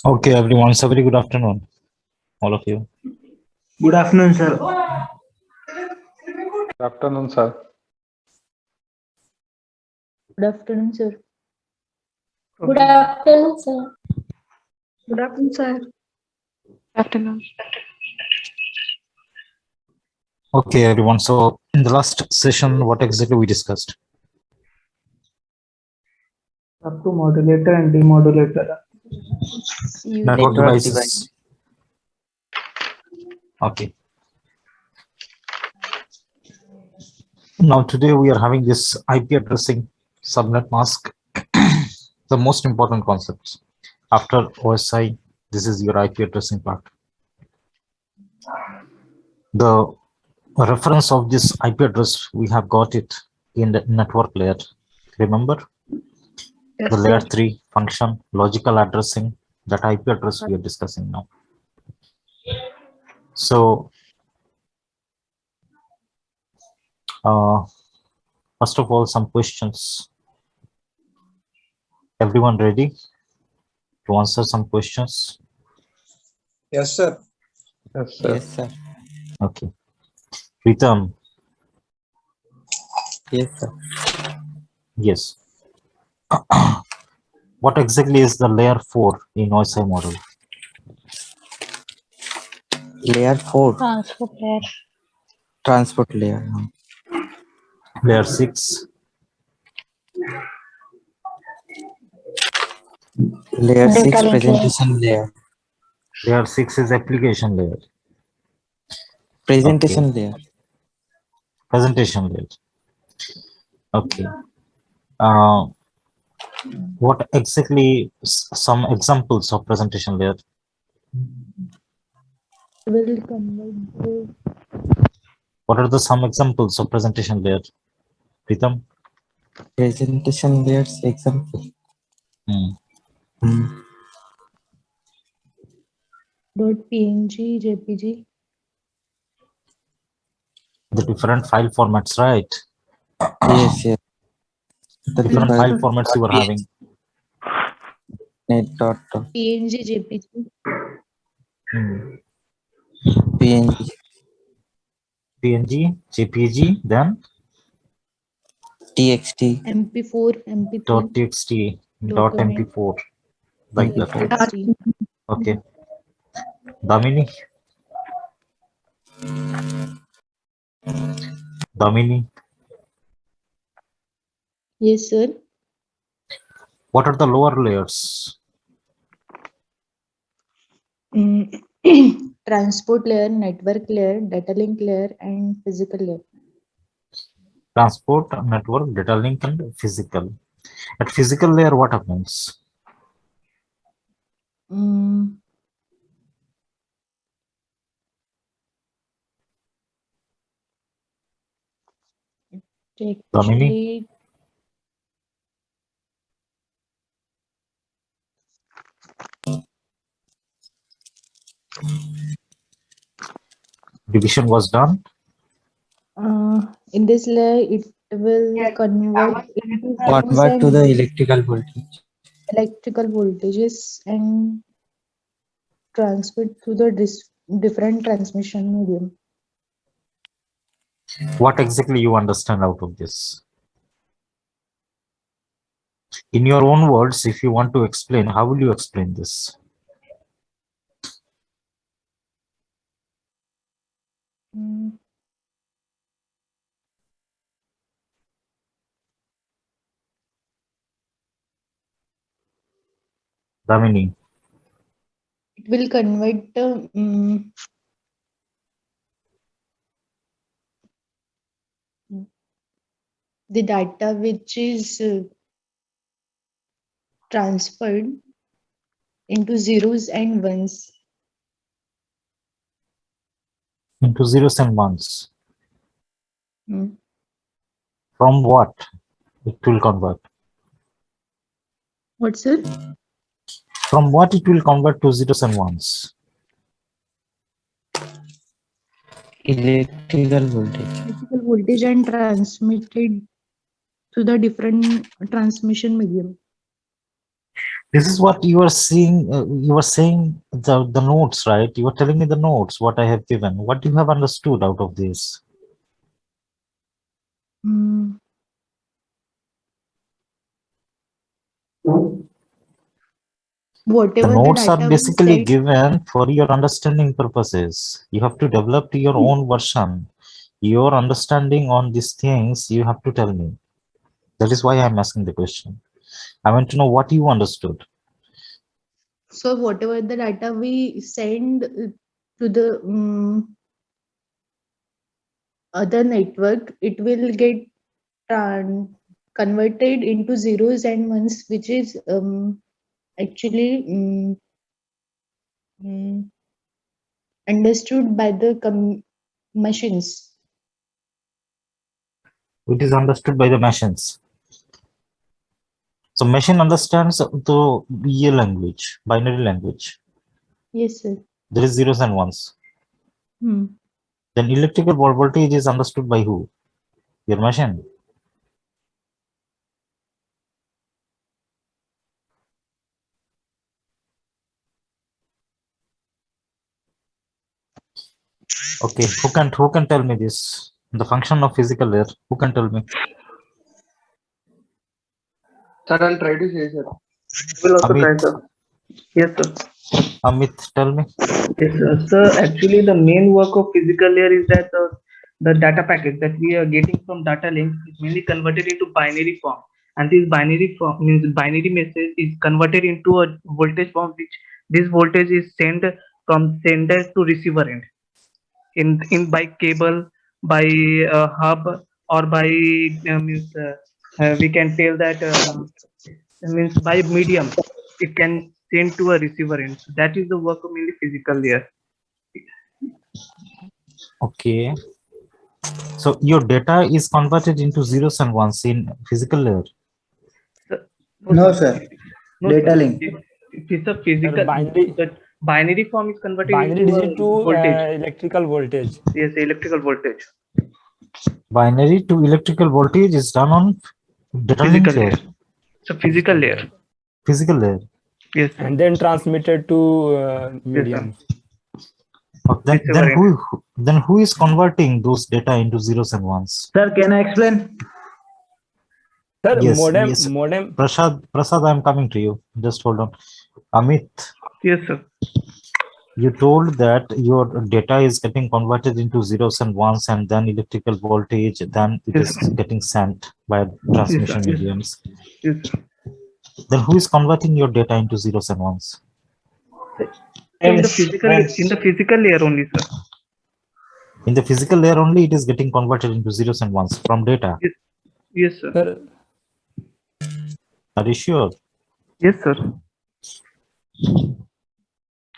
Okay, everyone. So very good afternoon, all of you. Good afternoon, sir. Good afternoon, sir. Good afternoon, sir. Good afternoon, sir. Good afternoon, sir. Afternoon. Okay, everyone. So in the last session, what exactly we discussed? Up to modulator and demodulator. Network devices. Okay. Now today we are having this IP addressing subnet mask. The most important concepts. After OSI, this is your IP addressing part. The reference of this IP address, we have got it in the network layer. Remember? Yes, The layer sir. 3 function, logical addressing, that IP address we are discussing now. So, first of all, some questions. Everyone ready to answer some questions? Yes, sir. Yes, sir. Yes, sir. Okay. Pritam, Yes, sir. yes. What exactly is the layer 4 in OSI model? Layer 4, Transport layer. transport layer. Layer 6, Layer 6, Data link presentation layer. layer 6 is application layer. Presentation Okay. layer. Presentation layer. Okay. Uh, what exactly some examples of presentation layer? Will convert What are the some examples of presentation layer? Pritam? Presentation layers example. Hmm. .png, JPG. The different file formats, right? Yes, yes. The Different device file formats you were having. net dot PNG, JPG. Hmm. png PNG, JPG, then txt MP4, MP3. .txt, Document. .mp4, like that. MP4C. Okay. Damini? Damini, Yes, sir. what are the lower layers? Transport layer, network layer, data link layer, and physical layer. Transport, network, data link, and physical. At physical layer, what happens? Damini? Actually, Division was done. in this layer, it will convert into zeros Convert to and the ones, electrical voltage. electrical voltages and transmit to the different transmission medium. What exactly you understand out of this? In your own words, if you want to explain, how will you explain this? Mm, Damini, It will convert the data which is transferred into zeros and ones. into zeros and ones. Mm. From what it will convert? What's it? From what it will convert to zeros and ones? Electrical voltage. Electrical voltage and transmitted to the different transmission medium. This is what you are seeing. You were saying the notes, right? You were telling me the notes, what I have given. What you have understood out of this? Mm. The Whatever the notes are data we basically said, given for your understanding purposes. You have to develop your own version. Your understanding on these things, you have to tell me. That is why I'm asking the question. I want to know what you understood. so whatever the data we send to the other network, it will get converted into zeros and ones, which is actually mm, understood by the machines. It is understood by the machines. So machine understands the BA language, binary language. Yes, sir. There is zeros and ones. Hmm. Then electrical voltage is understood by who? Your machine. Okay, who can tell me this? The function of physical layer. Who can tell me? Sir, I'll try to say, sir. Will also try, Amit, sir. Yes, sir. Amit, tell me. Yes, sir. Sir, actually, the main work of physical layer is that the data packet that we are getting from data link is mainly converted into binary form. And this binary form means binary message is converted into a voltage form, which this voltage is sent from sender to receiver end in by cable, by hub, or by means we can tell that means by medium. It can send to a receiver end. So that is the work of mainly physical layer. Okay. So your data is converted into zeros and ones in physical layer. No, sir. No, Data sir. link. It is a physical. binary The binary form is converted binary into a digit to voltage. electrical voltage. Yes, electrical voltage. Binary to electrical voltage is done on data link Physical layer, layer. It's a physical layer. physical layer. Yes, sir. And then transmitted to Yes, sir. medium. Okay, Receiver then end. who is converting those data into zeros and ones? Sir, can I explain? Sir, Yes, modem yes. modem Prasad, I'm coming to you. Just hold on. Amit, Yes, sir. you told that your data is getting converted into zeros and ones and then electrical voltage, then it Yes, is sir. getting sent by Yes, transmission sir. Yes, mediums. yes, sir. Then who is converting your data into zeros and ones? In the physical layer only, sir. In the physical layer only, it is getting converted into zeros and ones from data. Yes, yes, sir. sir. Are you sure? Yes, sir.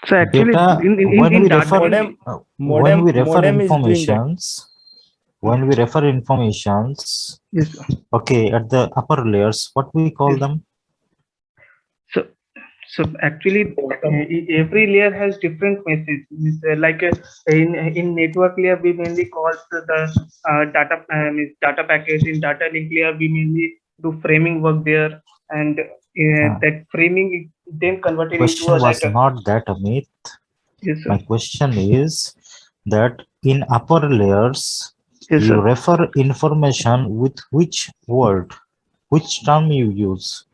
So actually, Data, in when we data, refer, Modem when we refer modem is doing that. informations, When we refer informations, Yes, sir. okay, at the upper layers, what we call Yes. them? So actually, every layer has different messages. Like in network layer, we mainly call the data data package. In data link layer, we mainly do framing work there, and that framing is then converted into Question a was like a not that, Amit. yes, sir. My question is that in upper layers, Yes, you sir. refer information with which word, which term you use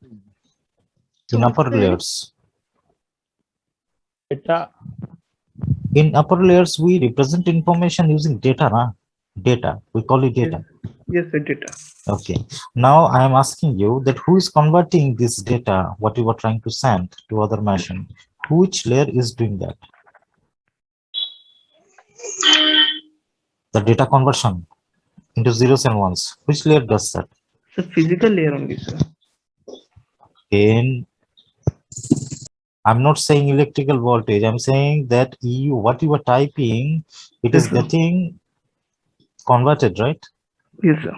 in upper Software. layers. Data. In upper layers, we represent information using data, na? Data. We call it data. Yes, sir. Data. Okay. Now I am asking you that who is converting this data, what you were trying to send to other machine? Which layer is doing that? The data conversion into zeros and ones. Which layer does that? So physical layer only, sir. In I'm not saying electrical voltage. I'm saying that what you are typing, it is Yes, sir. getting converted, right? Yes, sir.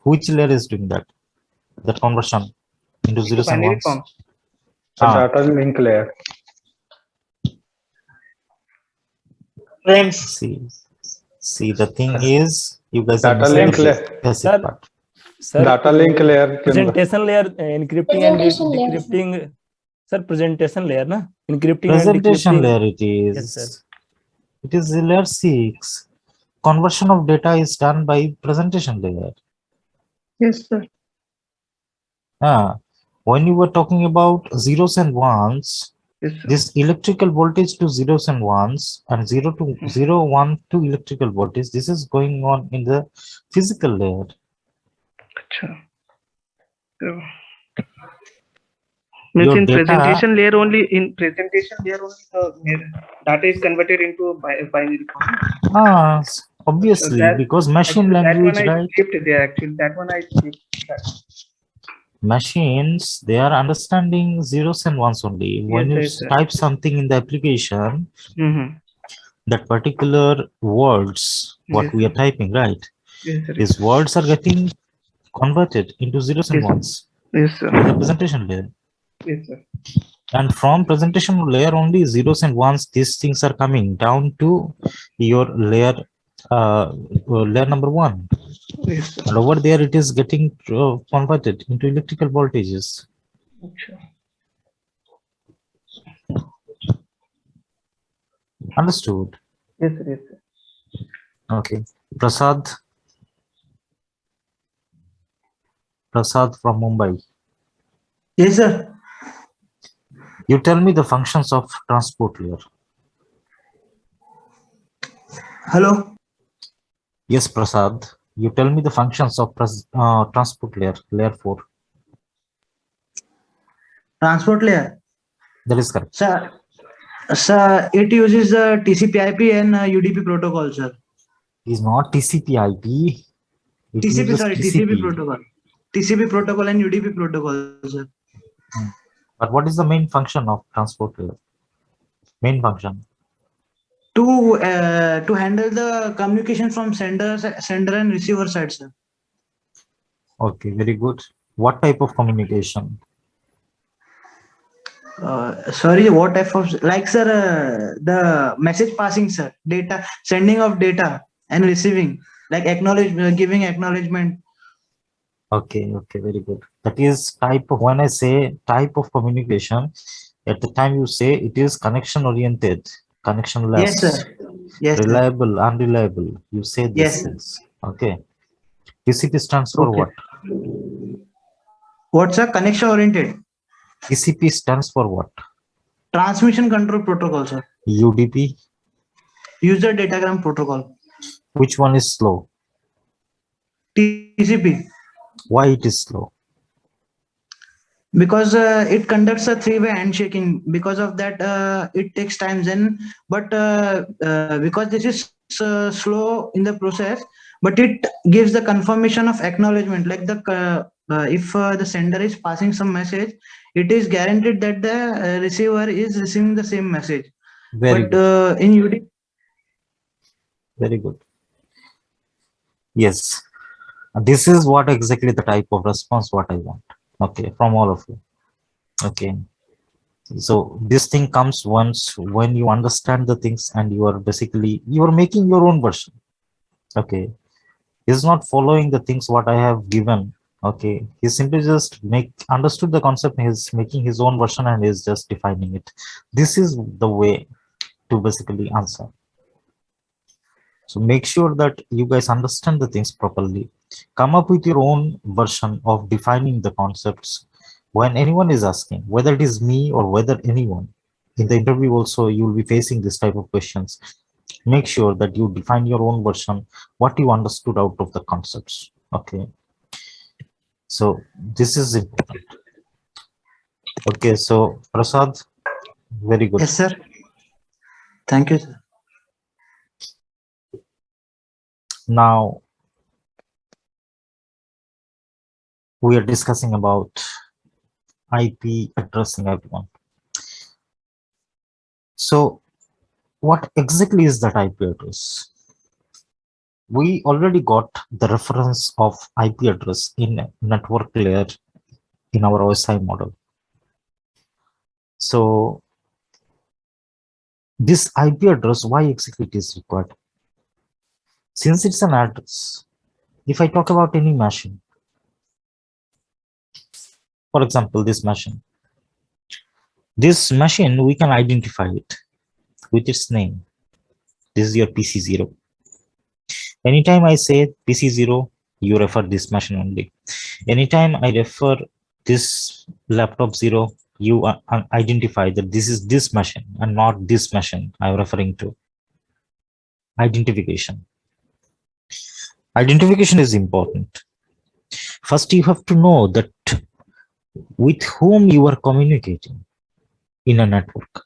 Which layer is doing that? That conversion into zeros and Binary ones. form. Data link layer. See, the thing is, you guys are Data missing link the layer. basic Sir, part. Sir, Data link layer. presentation layer, encrypting and Presentation layer, sir. decrypting. Sir, presentation layer, na? Encrypting and Presentation decrypting. layer it Yes, sir. is. It is layer 6. Conversion of data is done by presentation layer. Yes, sir. When you were talking about zeros and ones, Yes, sir. this electrical voltage to zeros and ones and 1 to electrical voltage, this is going on in the physical layer. Acha. So, means Your in data, presentation layer only, the data is converted into a binary form. obviously, that- because machine Actually, that language, one I right? skipped there. Actually, that one I skipped. Machines, they are understanding zeros and ones only. When you Yes, sir. type something in the application, Mm-hmm. that particular words, what Yes, we sir. are typing, right? Yes, sir. These words are getting converted into zeros and Yes. ones Yes, sir. in the presentation layer. Yes, sir. And from presentation layer only zeros and ones, these things are coming down to your layer, layer number 1. Yes, sir. And over there, it is getting converted into electrical voltages. Acha. Understood? Yes, sir. Yes, sir. Okay. Prasad from Mumbai. Yes, sir. You tell me the functions of transport layer. Hello. Yes, Prasad. You tell me the functions of transport layer, layer 4. Transport layer. That is correct. Sir, it uses the TCP/IP and UDP protocol, sir. It is not TCP/IP. It TCP, uses sorry, TCP protocol. TCP protocol and UDP protocol, sir. But what is the main function of transport layer? Main function. To handle the communication from sender and receiver side, sir. Okay, very good. What type of communication? Sorry, what type of, like, sir, the message passing, sir, data, sending of data and receiving, like giving acknowledgement. Okay, very good. That is type of, when I say type of communication, at the time you say it is connection oriented, connectionless, Yes, sir. Yes, sir. reliable, unreliable. You say these Yes. things. Okay. TCP stands for Okay. what? What's a connection oriented? TCP stands for what? Transmission control protocol, sir. UDP. User datagram protocol. Which one is slow? TCP. Why it is slow? Because it conducts a three-way handshaking. Because of that, it takes time. Then, but because this is slow in the process, but it gives the confirmation of acknowledgement. Like if the sender is passing some message, it is guaranteed that the receiver is receiving the same message. Very But good. in UDP, Very good. Yes. This is what exactly the type of response what I want. Okay, from all of you. Okay. So this thing comes once when you understand the things and you are making your own version. Okay. He's not following the things what I have given. Okay. He simply just understood the concept. He's making his own version and is just defining it. This is the way to basically answer. So make sure that you guys understand the things properly. Come up with your own version of defining the concepts. When anyone is asking, whether it is me or whether anyone, in the interview also you will be facing this type of questions. Make sure that you define your own version, what you understood out of the concepts. Okay. So this is important. Okay, so Prasad, very good. Yes, sir. Thank you, sir. Now we are discussing about IP addressing, everyone. So what exactly is that IP address? We already got the reference of IP address in network layer in our OSI model. So this IP address, why exactly it is required? Since it's an address, if I talk about any machine, for example, this machine, we can identify it with its name. This is your PC0. Anytime I say PC0, you refer this machine only. Anytime I refer this laptop 0, you identify that this is this machine and not this machine I'm referring to. Identification. Identification is important. First, you have to know that with whom you are communicating in a network.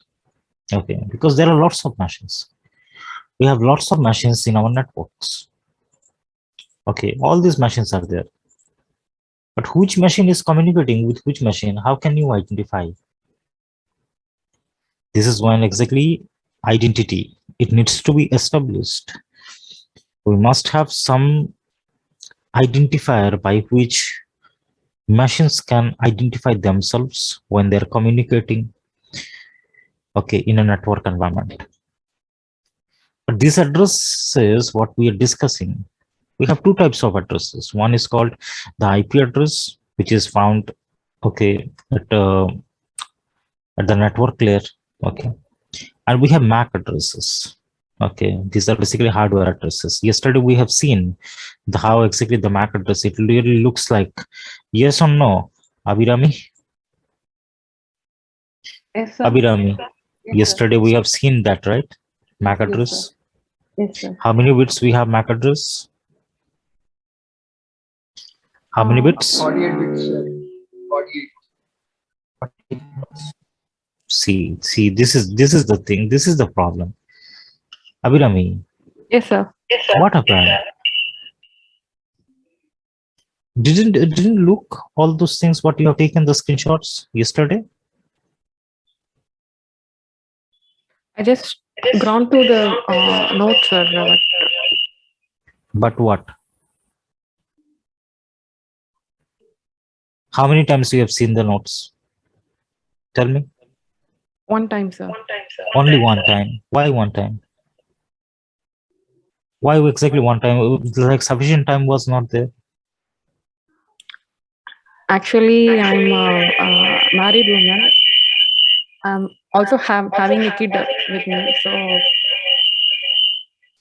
Okay, because there are lots of machines. We have lots of machines in our networks. Okay, all these machines are there. But which machine is communicating with which machine? How can you identify? This is when exactly identity, it needs to be established. We must have some identifier by which machines can identify themselves when they're communicating, okay, in a network environment. But these addresses, what we are discussing, we have two types of addresses. One is called the IP address, which is found, okay, at the network layer, okay, and we have MAC addresses. Okay, these are basically hardware addresses. Yesterday we have seen how exactly the MAC address, it really looks like. Yes or no, Abhirami? Yes, sir. Abhirami, Yes, yesterday we have seen that, right? MAC Yes, address. sir. Yes, sir. How many bits we have MAC address? How many bits? 48 bits, sir. 48. See, this is the thing. This is the problem. Abhirami, Yes, sir. what happened? Didn't look all those things what you have taken the screenshots yesterday? I just gone to the notes, sir. But what? How many times you have seen the notes? Tell me. One time, sir. Only one time. Why one time? Why exactly one time? Like sufficient time was not there. Actually, I'm a married woman. I'm also having a kid with me. So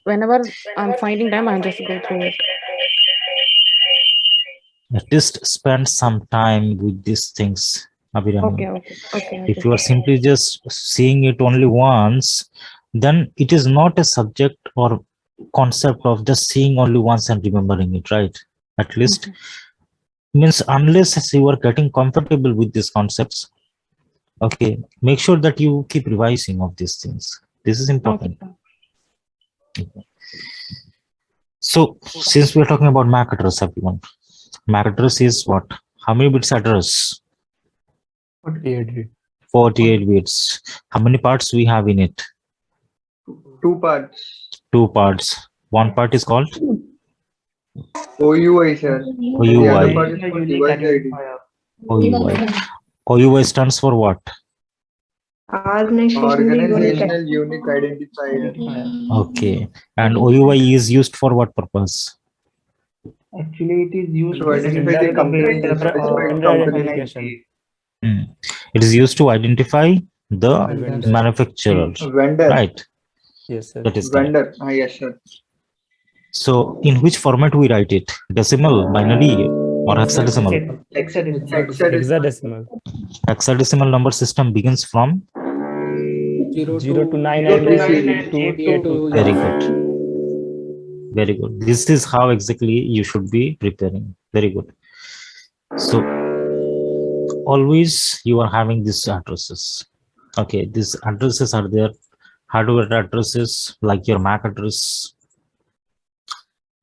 whenever I'm finding time, I just go through it. At least spend some time with these things, Abhirami. Okay. If you are simply just seeing it only once, then it is not a subject or concept of just seeing only once and remembering it, right? At least means unless you are getting comfortable with these concepts, okay, make sure that you keep revising of these things. This is important. Okay. So since we are talking about MAC address, everyone, MAC address is what? How many bits address? 48 bits. 48 bits. How many parts we have in it? 2 parts. 2 parts. One part is called OUI, sir. The OUI. other part is Organizational for unique device ID. identifier. OUI. OUI stands for what? Organizational unique identifier. Okay. And OUI is used for what purpose? Actually, it is used To identify the company, specified company. organization. Hmm. It is used to identify the Vendor. manufacturer, Vendor. right? Yes, sir. That is correct. Vendor. Ah, yes, sir. So in which format we write it? Decimal, binary, or hexadecimal? Hexadecimal. Hexadecimal. Hexadecimal number system begins from 0 to 9 0 to and 9 and 8 to very good. Very good. This is how exactly you should be preparing. Very good. So always you are having these addresses. Okay, these addresses are there. Hardware addresses like your MAC address,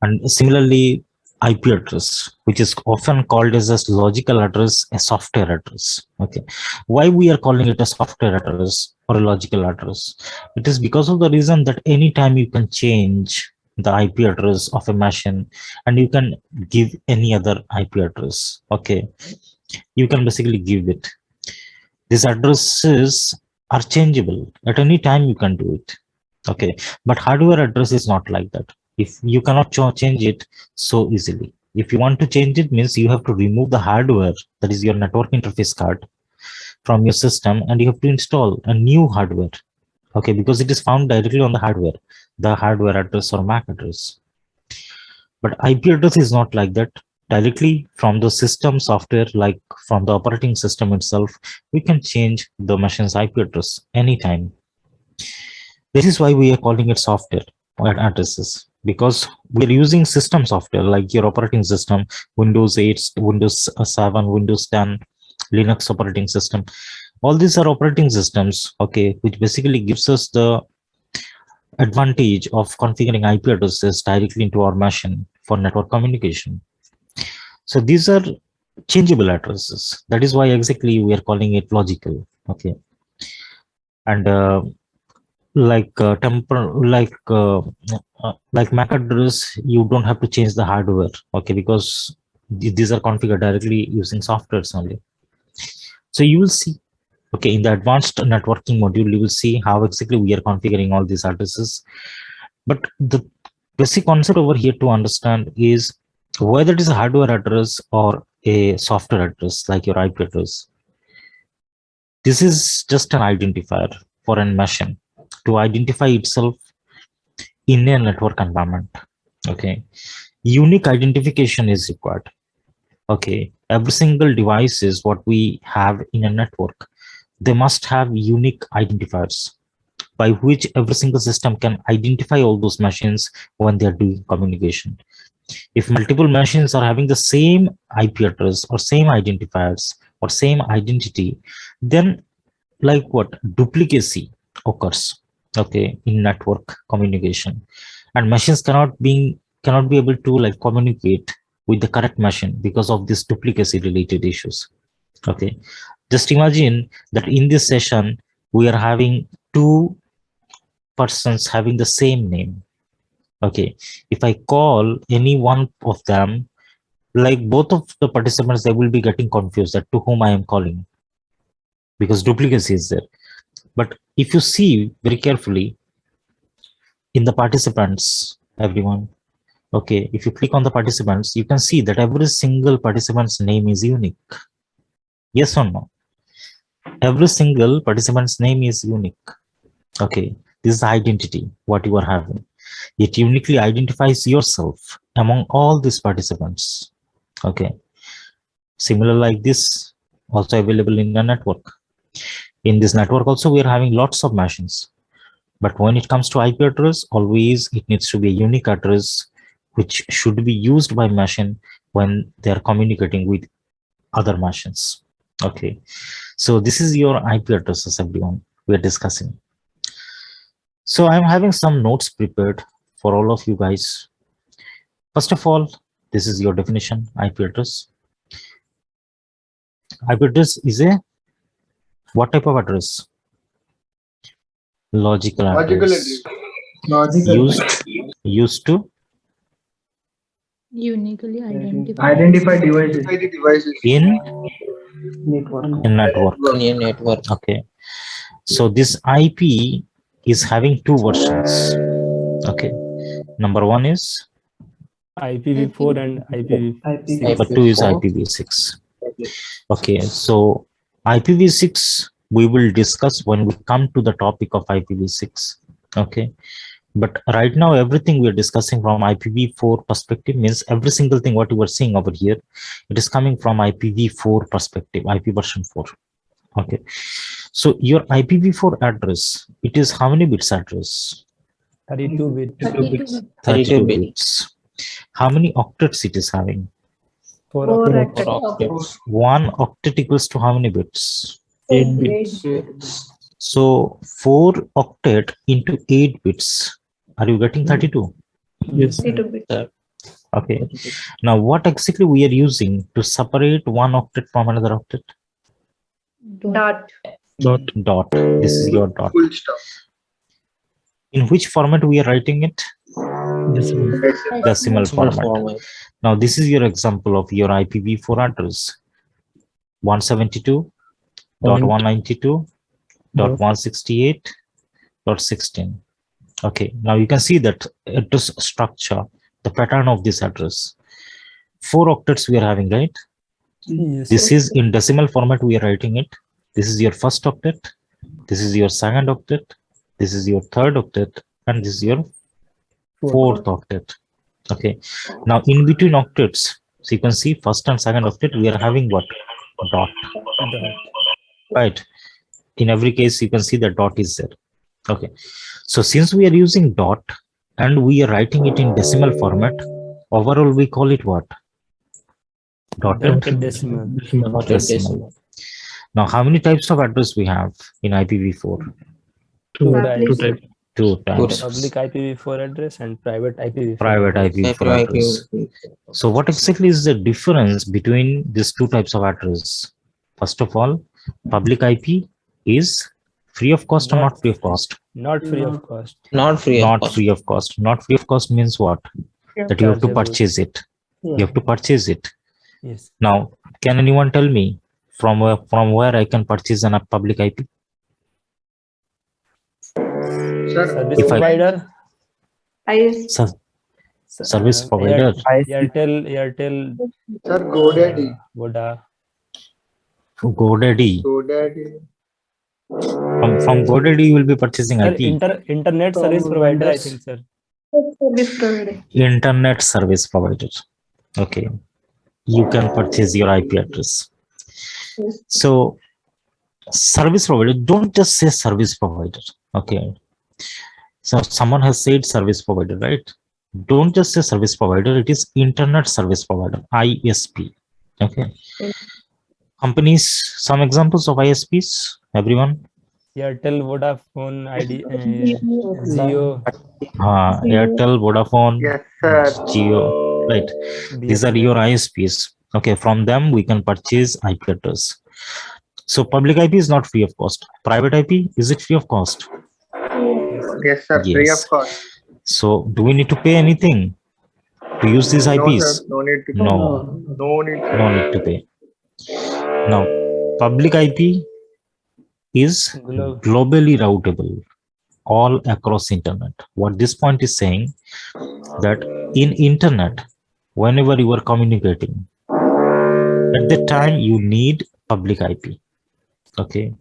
and similarly IP address, which is often called as a logical address, a software address. Okay, why we are calling it a software address or a logical address? It is because of the reason that anytime you can change the IP address of a machine and you can give any other IP address. Okay, you can basically give it. These addresses are changeable at any time. You can do it. Okay, but hardware address is not like that. If you cannot change it so easily. If you want to change it, means you have to remove the hardware, that is your network interface card, from your system, and you have to install a new hardware. Okay, because it is found directly on the hardware address or MAC address. But IP address is not like that. Directly from the system software, like from the operating system itself, we can change the machine's IP address anytime. This is why we are calling it software addresses, because we are using system software like your operating system, Windows 8, Windows 7, Windows 10, Linux operating system. All these are operating systems, okay, which basically gives us the advantage of configuring IP addresses directly into our machine for network communication. So these are changeable addresses. That is why exactly we are calling it logical. Okay, and like MAC address, you don't have to change the hardware. Okay, because these are configured directly using softwares only. So you will see. Okay, in the advanced networking module, you will see how exactly we are configuring all these addresses. But the basic concept over here to understand is whether it is a hardware address or a software address like your IP address. This is just an identifier for a machine to identify itself in a network environment. Okay, unique identification is required. Okay, every single device is what we have in a network. They must have unique identifiers by which every single system can identify all those machines when they are doing communication. If multiple machines are having the same IP address or same identifiers or same identity, then like what, duplicacy occurs, okay, in network communication, and machines cannot be able to like communicate with the correct machine because of this duplicacy related issues. Okay, just imagine that in this session we are having two persons having the same name. Okay, if I call any one of them, like both of the participants, they will be getting confused at to whom I am calling, because duplicacy is there. But if you see very carefully in the participants, everyone, okay, if you click on the participants, you can see that every single participant's name is unique. Yes or no? Every single participant's name is unique. Okay, this is identity, what you are having. It uniquely identifies yourself among all these participants. Okay, similar like this, also available in the network. In this network also, we are having lots of machines. But when it comes to IP address, always it needs to be a unique address, which should be used by machine when they are communicating with other machines. Okay, so this is your IP addresses, everyone, we are discussing. So I'm having some notes prepared for all of you guys. First of all, this is your definition, IP address. IP address is a what type of address? Logical address. Logical. Used to Uniquely identify. Identify devices. Identify the devices. in Network. network. In a network. Okay. So this IP is having two versions. Okay. Number one is IPv4 and IPv6. number two is IPv6. Okay. So IPv6 we will discuss when we come to the topic of IPv6. Okay. But right now, everything we are discussing from IPv4 perspective means every single thing what you are seeing over here, it is coming from IPv4 perspective, IP version 4. Okay. So your IPv4 address, it is how many bits address? 32 bit. 32 bits. How many octets it is having? 4 Four octets. octets. One octet equals to how many bits? 8 bits. So 4 octet into 8 bits. Are you getting 32? Yes. Okay. Now what exactly we are using to separate one octet from another octet? Dot. Dot. This is your dot. Full stop. In which format we are writing it? Decimal format. Now this is your example of your IPv4 address. 172.192.168.16. Okay, now you can see that address structure, the pattern of this address. 4 octets we are having, right? Yes. This is in decimal format we are writing it. This is your first octet. This is your second octet. This is your third octet. And this is your fourth octet. Okay. Now in between octets, so you can see first and second octet, we are having what? Dot. Right. In every case, you can see the dot is there. Okay. So since we are using dot and we are writing it in decimal format, overall we call it what? Dotted Decimal. decimal. Now, how many types of address we have in IPv4? Two Public. types. Two types. Public IPv4 address and private IPv4. Private IPv4 address. So what exactly is the difference between these two types of address? First of all, public IP is free of cost or not free of cost? Not free of cost. Not free of Not cost. free of cost. Not free of cost means what? That you have to Chargeable. purchase it. You have to purchase it. Yes. Now, can anyone tell me from where I can purchase a public IP? Sir, Service If I- provider. Service provider. Airtel. sir, GoDaddy. Voda. GoDaddy. GoDaddy. From GoDaddy, you will be purchasing Sir, IP. internet service provider, I think, sir. Internet service provider. Okay. You can purchase your IP address. So, service provider, don't just say service provider. Okay. So, someone has said service provider, right? Don't just say service provider, it is internet service provider, ISP. Okay. Companies, some examples of ISPs, everyone? Airtel, Vodafone, Jio. Airtel, Vodafone, Yes, sir. Jio, right? These are your ISPs. Okay, from them we can purchase IP address. So public IP is not free of cost. Private IP, is it free of cost? Yes, sir. Free Yes. of cost. So do we need to pay anything to use these No, IPs? sir. No need to. No. No need. No need to pay. Now, public IP is globally routable all across internet. What this point is saying that in internet, whenever you are communicating, at that time you need public IP. Okay,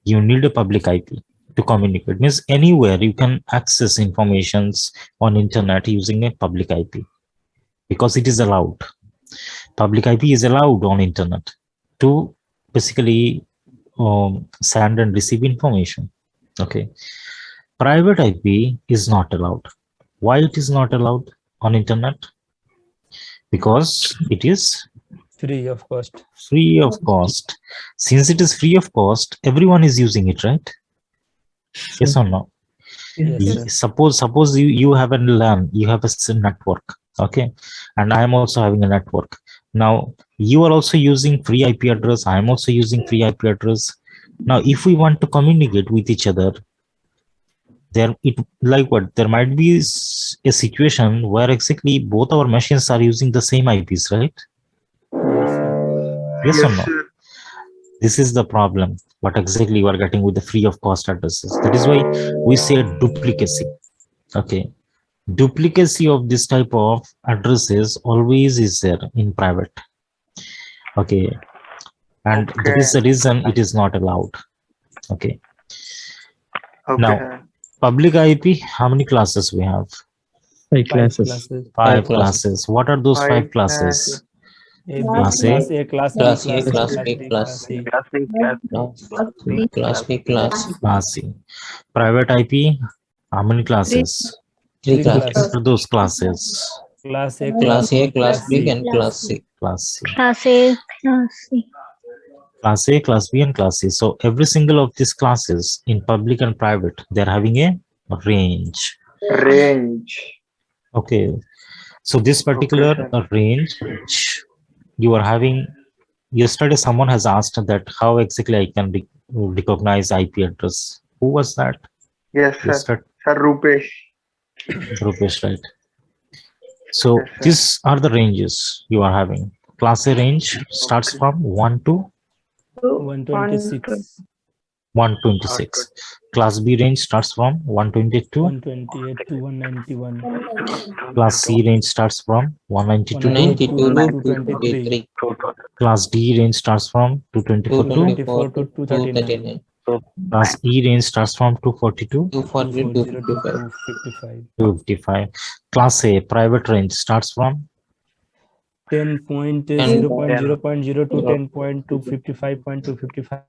you need a public IP to communicate. Means anywhere you can access informations on internet using a public IP because it is allowed. Public IP is allowed on internet to basically send and receive information. Okay. Private IP is not allowed. Why it is not allowed on internet? Because it is Free of cost. free of cost. Since it is free of cost, everyone is using it, right? Yes or no? Yes, sir. Suppose you have a LAN, you have a network, okay, and I am also having a network. Now you are also using free IP address. I am also using free IP address. Now, if we want to communicate with each other, there it like what there might be a situation where exactly both our machines are using the same IPs, right? Yes or no? sir. This is the problem. What exactly you are getting with the free of cost addresses. That is why we say duplicacy. Okay. Duplicacy of this type of addresses always is there in private. Okay. And that is the reason it is not allowed. Okay. Okay. Now, public IP, how many classes we have? 5 classes. Five classes. What are those five classes? Class A, class B, Class A, class class B, B, class C. class B, class Class C. Private IP, how many classes? 3 Three classes. What are those classes? Class A, Class A, class B, C. and class C. Class C. Class A, Class C. Class A, Class B, and Class C. So every single of these classes in public and private, they're having a range. Range. Okay. So this particular range, you are having, yesterday someone has asked that how exactly I can recognize IP address. Who was that? Yes, sir. Yesterday, Sir Rupesh. Rupesh, right? So Yes, sir. these are the ranges you are having. Class A range starts from 1 to 126, 126. Class B range starts from 122. 128 to 191, Class C range starts from 192 to 92 to 223, 223, Class D range starts from 224 to 224 to 239, 239, Class E range starts from 242 240, 240 to 255. 255, 255. Class A private range starts from 10.0.0.0 to 10.255.255.